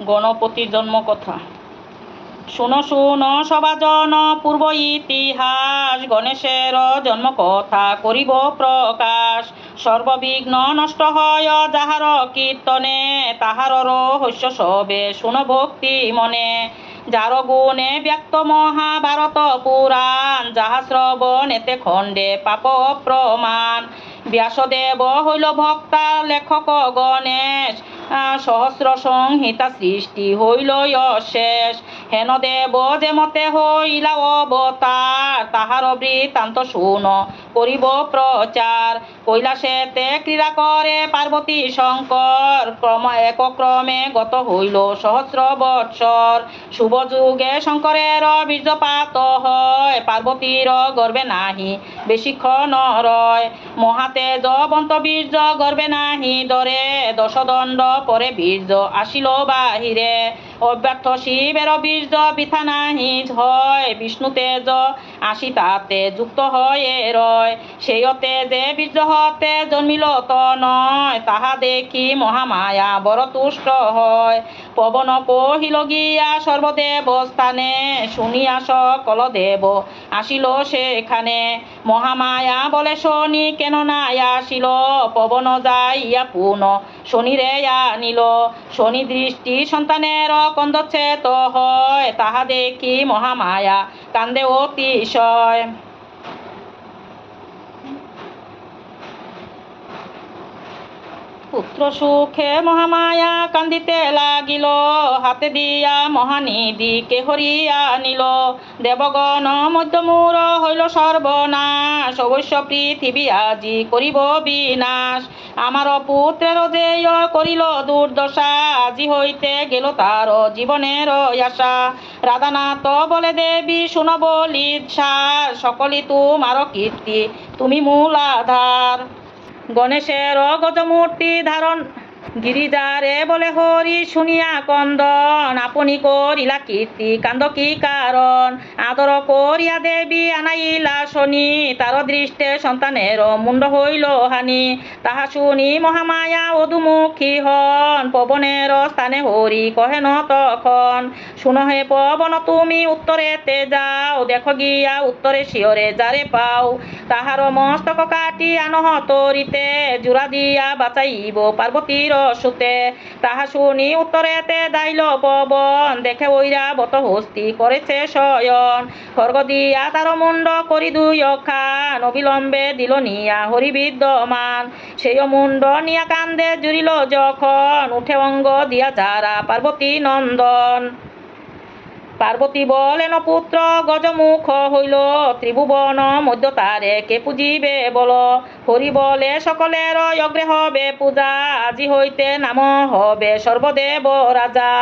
গণপতির জন্মকথা। শুনো শুনো সবাজন পূর্ব ইতিহাস, গণেশের জন্মকথা করিব প্রকাশ। সর্ববিঘ্ন নষ্ট হয় যাহার কীর্তনে, তাহার রহস্য সবে শুনো ভক্তি মনে। যার গুণে ব্যক্ত মহাভারত পুরাণ, যাহা শ্রবণেতে খণ্ডে পাপ প্রমাণ। ব্যাসদেব হইল ভক্তা লেখক গণেশ, সহস্র সংহিতা সৃষ্টি হইল অশেষ। হেন দেব যে মতে হইলা অবতার, তাহার বৃত্তান্ত শুন করিব প্রচার। কৈলাসেতে ক্রীড়া করে পার্বতী শঙ্কর, একক্রমে গত হইল সহস্র বৎসর। শুভ যুগে শঙ্করের বীর্যপাত হয়, পার্বতীর গর্বে নাহি বেশিক্ষণ রয়। মহাতেজবন্ত বীর্য গর্বে নাহি ধরে, দশদণ্ড পরে বীর্য আসিল বাহিরে। অব্যর্থ শিবের বীর্য বৃথা নাহি হয়, বিষ্ণু তেজ আসি তাতে যুক্ত হয়ে রয়। সেই তেজে বীর্য হতে জন্মিল তনয়, তাহা দেখি মহামায়া বড় তুষ্ট হয়। পবন কহিল গিয়া সর্বদেব স্থানে, শুনিয়া সকল দেব আসিল সেখানে। মহামায়া বলে শনি কেন নাই আসিল, পবন যাইয়া পুন শনিরে আনিল। শনি দৃষ্টি সন্তানের কন্দচ্ছেদ হয়, তাহা দেখি মহামায়া কান্দে অতিশয়। পুত্র সুখে মহামায়া কান্দিতে লাগিল, হাতে দিয়া মহানিধি কে হরিয়া নিল। দেবগণ মধ্যমূর হইল সর্বনাশ, অবশ্য পৃথিবী আজি করিব বিনাশ। আমার পুত্রের যে করিল দুর্দশা, আজি হইতে গেল তার জীবনের আশা। রাধানাথ বলে দেবী শুনো বলি সার, সকলই তোমার কীর্তি তুমি মূলাধার। গণেশের গজমূর্তি ধারণ গিরিজারে বলে হরি শুনিয়া কন্দন, আপনি করিলা কীর্তি কান্দ কি কারণ। আদর করিয়া দেবী আনাইলা শনি, তার দৃষ্টে সন্তানের মুন্ড হইল হানি। তাহা শুনি মহামায়া অধুমুখী হন, পবনের স্থানে হরি কহেন তখন। শুনো হে পবন তুমি উত্তরেতে যাও, দেখো গিয়া উত্তরে শিয়রে যারে পাও। তাহার মস্তক কাটি আনহ তরিতে, জুড়া দিয়া বাঁচাইব পার্বতীর সুতে। তাহা শুনি উত্তরেতে দাইল পবন, দেখে ঐরাবত হস্তি করেছে শয়ন। খর্গ দিয়া তার মুন্ড করি দুই খান, অবিলম্বে দিল নিয়া হরি বিদ্যমান। সেই মুন্ড নিয়া কান্দে জুড়িল যখন, উঠে অঙ্গ দিয়া যারা পার্বতী নন্দন। পার্বতী বলেন পুত্র গজমুখ হইল, ত্রিভুবন মধ্য তারে কে পুজিবে বল। হরি বলে সকলের অগ্রে হবে পূজা, আজি হইতে নাম হবে সর্বদেব রাজা।